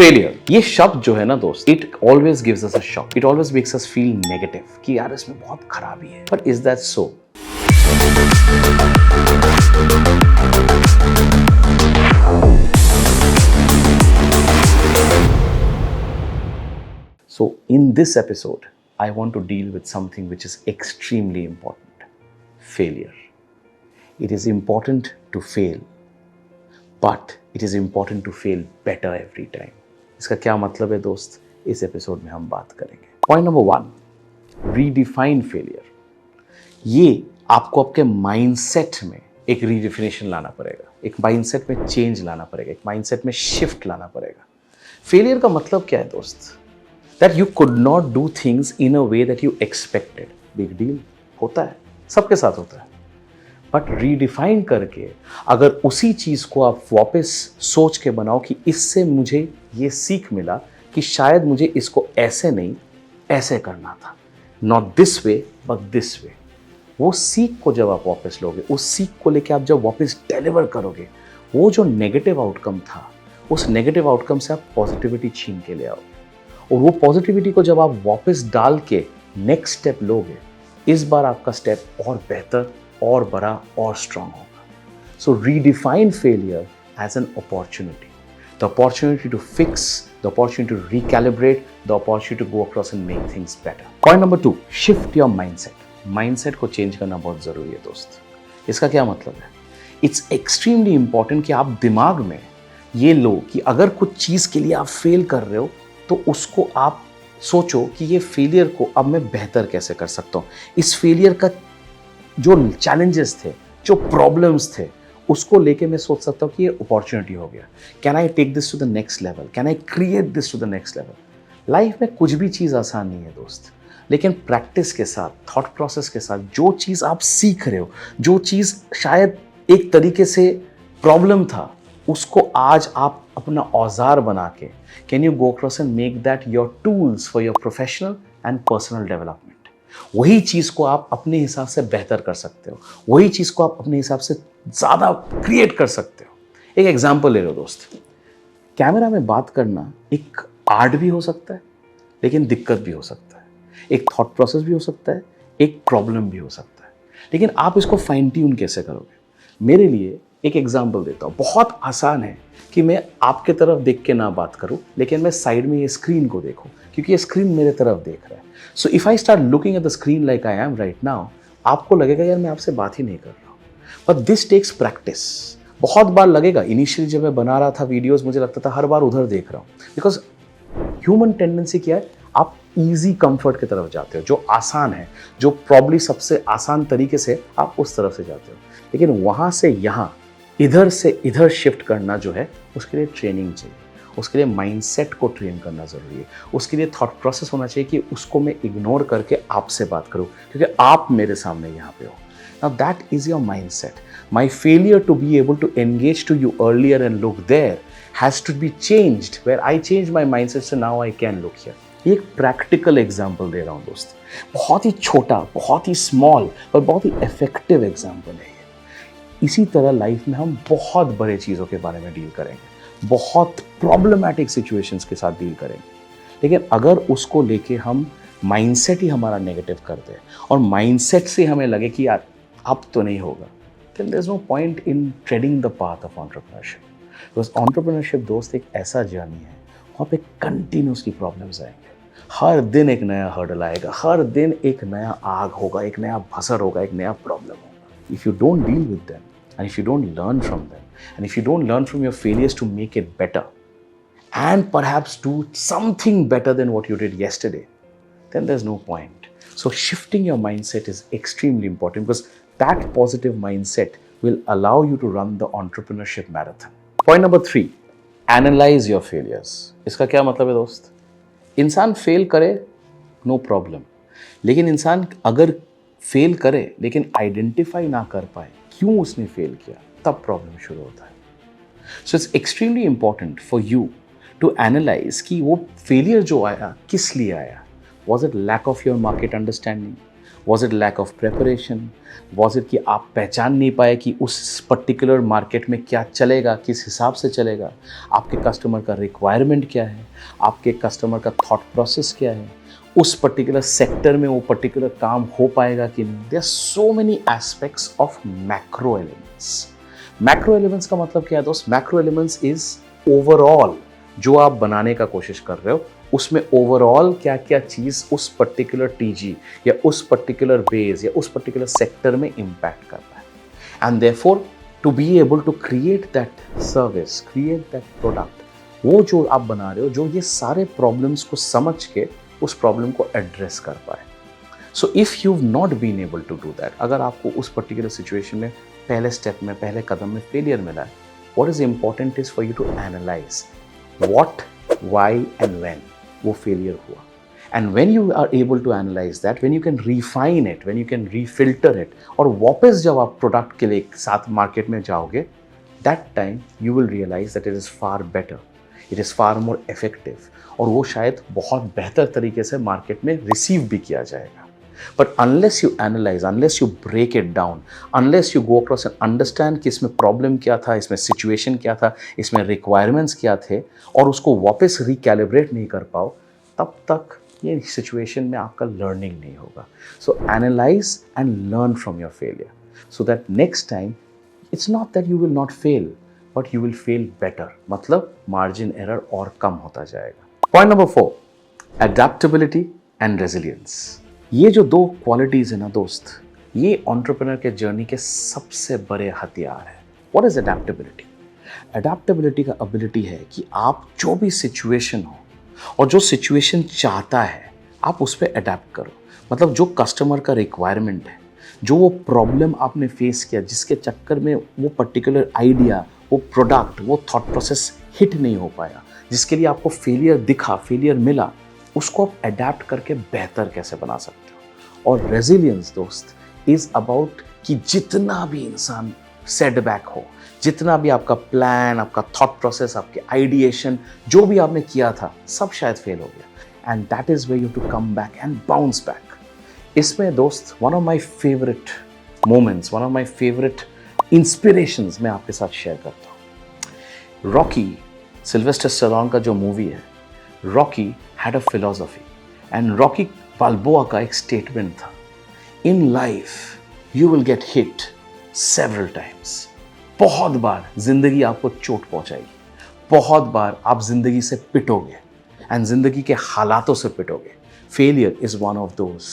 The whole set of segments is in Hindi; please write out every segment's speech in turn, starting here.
फेलियर, ये शब्द जो है ना दोस्त, it always gives us a shock, it always makes us feel negative कि यार इसमें बहुत खराबी है। But is that so? So in this episode, I want to deal with something which is extremely important: failure. It is important to fail, but it is important to fail better every time. इसका क्या मतलब है दोस्त, इस एपिसोड में हम बात करेंगे। Point number 1, redefine failure. ये आपको आपके माइंडसेट में एक रीडिफिनेशन लाना पड़ेगा, एक माइंडसेट में चेंज लाना पड़ेगा, एक माइंडसेट में शिफ्ट लाना पड़ेगा। फेलियर का मतलब क्या है दोस्त? That you could not do things in a way that you expected. Big deal, होता है, सबके साथ होता है। बट रीडिफाइन करके अगर उसी चीज़ को आप वापस सोच के बनाओ कि इससे मुझे ये सीख मिला कि शायद मुझे इसको ऐसे नहीं ऐसे करना था, not this way but this way. वो सीख को जब आप वापस लोगे, उस सीख को लेके आप जब वापस डिलीवर करोगे, वो जो नेगेटिव आउटकम था, उस नेगेटिव आउटकम से आप पॉजिटिविटी छीन के ले आओ। और वो पॉजिटिविटी को जब आप वापस डाल के नेक्स्ट स्टेप लोगे, इस बार आपका स्टेप और बेहतर और बड़ा और स्ट्रांग होगा। So redefine failure as an opportunity, the opportunity to fix, the opportunity to recalibrate, the opportunity to go across and make things better. Point number 2, shift your mindset. Mindset को चेंज करना बहुत जरूरी है दोस्त। इसका क्या मतलब है? इट्स एक्सट्रीमली इंपॉर्टेंट कि आप दिमाग में ये लो कि अगर कुछ चीज़ के लिए आप फेल कर रहे हो तो उसको आप सोचो कि ये फेलियर को अब मैं बेहतर कैसे कर सकता हूँ। इस फेलियर का जो चैलेंजेस थे, जो प्रॉब्लम्स थे, उसको लेके मैं सोच सकता हूँ कि ये अपॉर्चुनिटी हो गया। Can I take this to the next level? Can I create this to the next level? Life में कुछ भी चीज़ आसान नहीं है दोस्त, लेकिन प्रैक्टिस के साथ, थॉट प्रोसेस के साथ, जो चीज़ आप सीख रहे हो, जो चीज़ शायद एक तरीके से प्रॉब्लम था, उसको आज आप अपना औजार बना के can you go across and make that your tools for your professional and personal development. वही चीज़ को आप अपने हिसाब से बेहतर कर सकते हो, वही चीज़ को आप अपने हिसाब से ज़्यादा क्रिएट कर सकते हो। एक एग्जाम्पल ले लो दोस्त, कैमरा में बात करना एक आर्ट भी हो सकता है, लेकिन दिक्कत भी हो सकता है, एक थॉट प्रोसेस भी हो सकता है, एक प्रॉब्लम भी हो सकता है। लेकिन आप इसको फाइन ट्यून कैसे करोगे? मेरे लिए एक एग्जाम्पल देता हूँ। बहुत आसान है कि मैं आपके तरफ देख के ना बात करूँ, लेकिन मैं साइड में ये स्क्रीन को देखूँ, क्योंकि ये स्क्रीन मेरे तरफ देख रहा है। So if I start looking at the screen like I am right now, आपको लगेगा यार मैं आपसे बात ही नहीं कर रहा हूँ। But this takes practice. बहुत बार लगेगा, इनिशियली जब मैं बना रहा था वीडियोज़, मुझे लगता था हर बार उधर देख रहा हूँ, बिकॉज ह्यूमन टेंडेंसी क्या है, आप ईजी कंफर्ट की तरफ जाते हो, जो आसान है, जो प्रॉब्ली सबसे आसान तरीके से आप उस तरफ से जाते हो। लेकिन वहाँ से यहाँ, इधर से इधर शिफ्ट करना जो है, उसके लिए ट्रेनिंग चाहिए, उसके लिए माइंडसेट को ट्रेन करना ज़रूरी है, उसके लिए थॉट प्रोसेस होना चाहिए कि उसको मैं इग्नोर करके आपसे बात करूं, क्योंकि आप मेरे सामने यहाँ पे हो। Now that is your mindset. My failure to be able to engage to you earlier and look there has to be changed, where I change my mindset, so now I can look here. एक प्रैक्टिकल एग्जाम्पल दे रहा हूँ दोस्त, बहुत ही छोटा, बहुत ही स्मॉल, पर बहुत ही इफेक्टिव एग्जाम्पल है। इसी तरह लाइफ में हम बहुत बड़े चीज़ों के बारे में डील करेंगे, बहुत प्रॉब्लमैटिक सिचुएशंस के साथ डील करेंगे, लेकिन अगर उसको लेके हम माइंडसेट ही हमारा नेगेटिव कर दें और माइंडसेट से हमें लगे कि यार अब तो नहीं होगा, then there is no point in treading the path of entrepreneurship. Because entrepreneurship दोस्त एक ऐसा जर्नी है, वहाँ पे कंटिन्यूसली प्रॉब्लम्स आएंगे, हर दिन एक नया हर्डल आएगा, हर दिन एक नया आग होगा, एक नया भसर होगा, एक नया प्रॉब्लम होगा। If you don't deal with them, and if you don't learn from them, and if you don't learn from your failures to make it better, and perhaps do something better than what you did yesterday, then there's no point. So shifting your mindset is extremely important, because that positive mindset will allow you to run the entrepreneurship marathon. Point number 3, analyze your failures. इसका क्या मतलब है दोस्त? इंसान फेल करे, no problem. लेकिन इंसान अगर फेल करे लेकिन आइडेंटिफाई ना कर पाए क्यों उसने फेल किया, तब प्रॉब्लम शुरू होता है। So it's extremely important for you to analyse कि वो फेलियर जो आया किस लिए आया। Was it lack of your market understanding? Was it lack of preparation? Was it कि आप पहचान नहीं पाए कि उस पर्टिकुलर मार्केट में क्या चलेगा, किस हिसाब से चलेगा, आपके कस्टमर का रिक्वायरमेंट क्या है, आपके कस्टमर का थॉट प्रोसेस क्या है, उस पर्टिकुलर सेक्टर में वो पर्टिकुलर काम हो पाएगा कि नहीं? There are so many aspects of macro elements. Macro elements का मतलब क्या है दोस्त? मैक्रो एलिमेंट्स इज ओवरऑल जो आप बनाने का कोशिश कर रहे हो, उसमें ओवरऑल क्या क्या चीज उस पर्टिकुलर टीजी या उस पर्टिकुलर बेस या उस पर्टिकुलर सेक्टर में इंपैक्ट कर रहा है। And therefore to be able to create that service, create that product, वो जो आप बना रहे हो, जो ये सारे प्रॉब्लम्स को समझ के उस प्रॉब्लम को एड्रेस कर पाए। So if you not been able to do that, अगर आपको उस पर्टिकुलर सिचुएशन में पहले स्टेप में, पहले कदम में फेलियर मिला है, what is important is for you to analyse what, why and when वो फेलियर हुआ। And when you are able to analyse that, when you can refine it, when you can refilter it, और वापस जब आप प्रोडक्ट के लिए साथ मार्केट में जाओगे, that time you will realise that it is far better, it is far more effective, और वो शायद बहुत बेहतर तरीके से मार्केट में रिसीव भी किया जाएगा। But unless you analyse, unless you break it down, unless you go across and understand कि इसमें प्रॉब्लम क्या था, इसमें सिचुएशन क्या था, इसमें रिक्वायरमेंट्स क्या थे, और उसको वापस रिकैलिब्रेट नहीं कर पाओ, तब तक ये सिचुएशन में आपका लर्निंग नहीं होगा। So analyse and learn from your failure so that next time it's not that you will not fail, but you will fail better, मतलब मार्जिन एरर और कम होता जाएगा। Point number 4, adaptability and resilience. ये जो दो क्वालिटीज है ना दोस्त, ये एंटरप्रेन्योर के जर्नी के सबसे बड़े हथियार है। What is adaptability? एडेप्टेबिलिटी का एबिलिटी है कि आप जो भी सिचुएशन हो और जो सिचुएशन चाहता है, आप उस पर अडेप्ट करो। मतलब जो कस्टमर का रिक्वायरमेंट है, जो वो प्रॉब्लम आपने फेस किया, जिसके चक्कर में वो पर्टिकुलर आइडिया, वो प्रोडक्ट, वो थॉट प्रोसेस हिट नहीं हो पाया, जिसके लिए आपको फेलियर दिखा, फेलियर मिला, उसको आप अडेप्ट करके बेहतर कैसे बना सकते हो। और रेजिलियंस दोस्त इज अबाउट कि जितना भी इंसान सेटबैक हो, जितना भी आपका प्लान, आपका थॉट प्रोसेस, आपके आइडिएशन, जो भी आपने किया था, सब शायद फेल हो गया, and that is where you to come back and bounce back. इसमें दोस्त one of my favourite moments, one of my favourite inspirations मैं आपके साथ शेयर करता हूँ। रॉकी, सिल्वेस्टर स्टैलोन का जो मूवी है, Rocky had a philosophy, and Rocky Balboa का एक स्टेटमेंट था, in life you will get hit several times. बहुत बार जिंदगी आपको चोट पहुंचाएगी, बहुत बार आप जिंदगी से पिटोगे, एंड जिंदगी के हालातों से पिटोगे। Failure is one of those,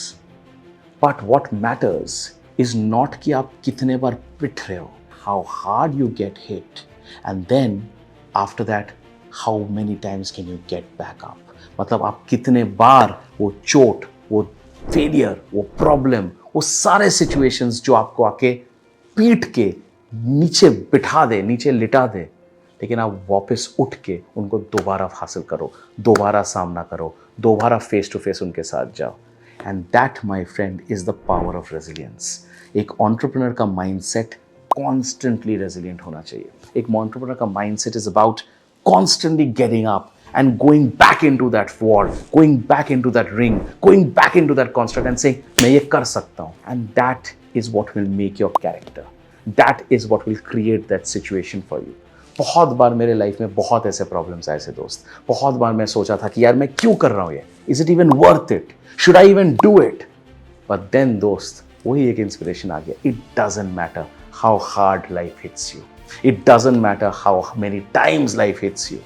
but what matters is not कि आप कितने बार पिट रहे हो, how hard you get hit, and then after that how many times can you get back up. मतलब आप कितने बार वो चोट, वो फेलियर, वो प्रॉब्लम, वो सारे सिचुएशंस जो आपको आके पीट के नीचे बिठा दे, नीचे लिटा दे, लेकिन आप वापस उठ के उनको दोबारा हासिल करो, दोबारा सामना करो, दोबारा फेस टू फेस उनके साथ जाओ। And that my friend is the power of resilience. एक एंटरप्रेन्योर का माइंडसेट कॉन्स्टेंटली रेजिलियंट होना चाहिए। एक एंटरप्रेन्योर का mindset is about constantly getting up and going back into that war, going back into that ring, going back into that construct and saying, मैं ये कर सकता हूँ. And that is what will make your character. That is what will create that situation for you. बहुत बार मेरे लाइफ में बहुत ऐसे प्रॉब्लम्स आए थे दोस्त। बहुत बार मैं सोचा था कि यार मैं क्यों कर रहा हूँ ये? Is it even worth it? Should I even do it? But then दोस्त, वही एक इंस्पिरेशन आ गया. It doesn't matter how hard life hits you. It doesn't matter how many times life hits you.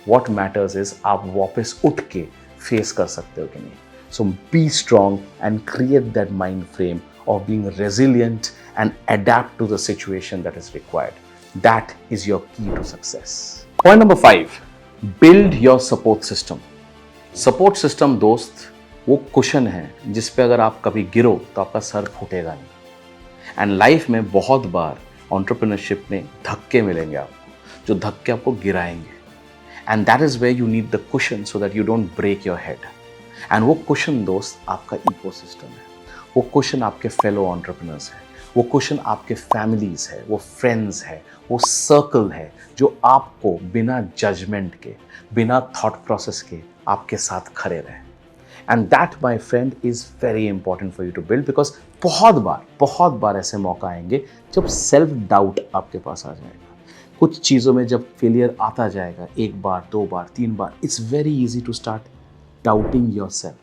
What matters is आप वापस उठ के फेस कर सकते हो कि नहीं. So be strong and create that mind frame of being resilient and adapt to the situation that is required. That is your key to success. Point number 5, build your support system. Support system दोस्त वो कुशन है जिस पे अगर आप कभी गिरो तो आपका सर फूटेगा नहीं. एंड लाइफ में बहुत बार एंटरप्रेन्योरशिप में धक्के मिलेंगे आपको, जो धक्के आपको गिराएंगे, and that is where you need the cushion so that you don't break your head. And वो कुशन दोस्त आपका इकोसिस्टम है, वो कुशन आपके फेलो एंटरप्रेन्योर्स है, वो कुशन आपके फैमिलीज है, वो फ्रेंड्स है, वो सर्कल है जो आपको बिना जजमेंट के, बिना थॉट प्रोसेस के आपके साथ खड़े रहे. And that my friend is very important for you to build, because बहुत बार ऐसे मौका आएंगे जब सेल्फ डाउट आपके पास आ जाएगा। कुछ चीज़ों में जब फेलियर आता जाएगा, एक बार, दो बार, तीन बार, it's very easy to start doubting your self,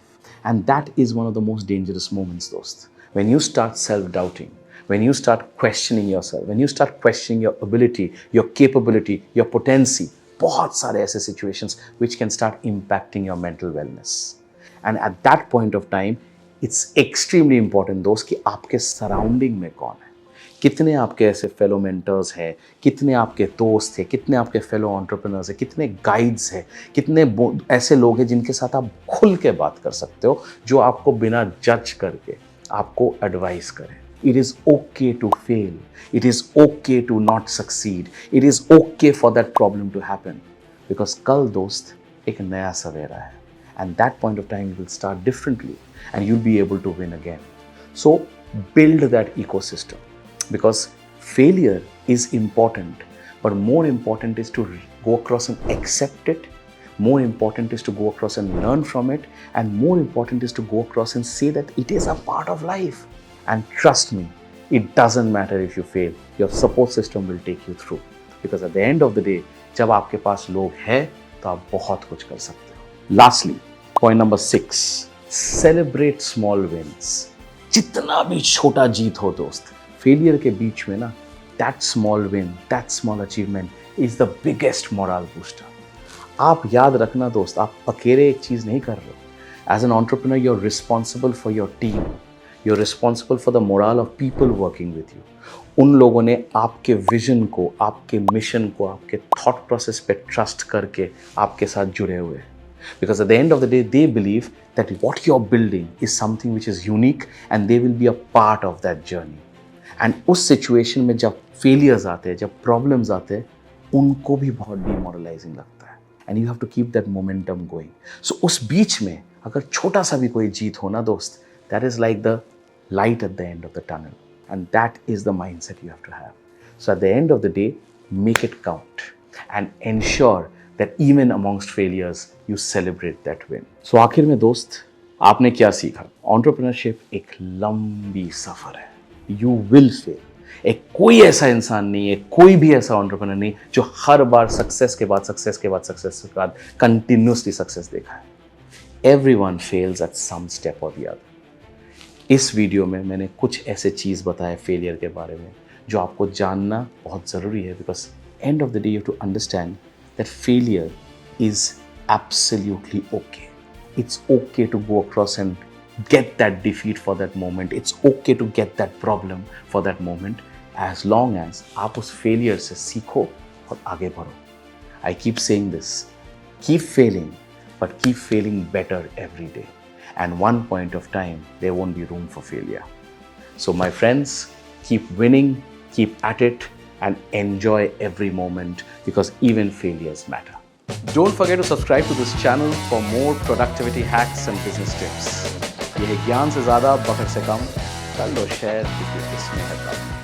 and that is one of the most dangerous moments दोस्त। When you start self doubting, when you start questioning yourself, when you start questioning your ability, your capability, your potency, बहुत सारे ऐसे situations which can start impacting your mental wellness. And at that point of time, it's extremely important दोस्त कि आपके surrounding में कौन है, कितने आपके ऐसे fellow mentors हैं, कितने आपके दोस्त हैं, कितने आपके fellow entrepreneurs हैं, कितने guides हैं, कितने ऐसे लोग हैं जिनके साथ आप खुल के बात कर सकते हो, जो आपको बिना जज करके आपको एडवाइस करें। It is okay to fail. It is okay to not succeed. It is okay for that problem to happen. Because कल दोस्त एक नया सवेरा है. And that point of time you will start differently and you'll be able to win again. So build that ecosystem. Because failure is important, but more important is to go across and accept it. More important is to go across and learn from it. And more important is to go across and say that it is a part of life. And trust me, it doesn't matter if you fail, your support system will take you through. Because at the end of the day, जब आपके पास लोग हैं तो आप बहुत कुछ कर सकते हो। Lastly, point number 6, celebrate small wins. जितना भी छोटा जीत हो दोस्त, फेलियर के बीच में ना, that small win, that small achievement is the biggest morale booster. आप याद रखना दोस्त, आप अकेले एक चीज़ नहीं कर रहे हो। As an entrepreneur, you're responsible for your team. You're responsible for the morale of people working with you. उन लोगों ने आपके विजन को, आपके मिशन को, आपके थॉट प्रोसेस पे ट्रस्ट करके आपके साथ जुड़े हुए हैं। Because at the end of the day, they believe that what you're building is something which is unique and they will be a part of that journey. And उस सिचुएशन में जब फेलियर्स आते हैं, जब प्रॉब्लम्स आते हैं, उनको भी बहुत डिमोरलाइजिंग लगता है। And you have to keep that momentum going. So उस बीच में अगर छोटा सा भी कोई जीत हो ना दोस्त, that is like the light at the end of the tunnel, and that is the mindset you have to have. So at the end of the day, make it count and ensure that even amongst failures you celebrate that win. So आखिर में दोस्त, आपने क्या सीखा? Entrepreneurship एक लंबी सफर है। You will fail. एक कोई ऐसा इंसान नहीं है, कोई भी ऐसा entrepreneur नहीं जो हर बार सक्सेस के बाद कंटिन्यूसली सक्सेस देखा है। Everyone fails at some step or the other. इस वीडियो में मैंने कुछ ऐसे चीज़ बताए फेलियर के बारे में जो आपको जानना बहुत ज़रूरी है, because end of the day you to understand that failure is absolutely okay. It's okay to go across and get that defeat for that moment. It's okay to get that problem for that moment, as long as आप उस failure से सीखो और आगे बढ़ो. I keep saying this, keep failing, but keep failing better every day. And one point of time, there won't be room for failure. So my friends, keep winning, keep at it, and enjoy every moment, because even failures matter. Don't forget to subscribe to this channel for more productivity hacks and business tips. ये ज्ञान से ज़्यादा, बखर से कम, कर लो शेयर, क्योंकि इसमें है कम।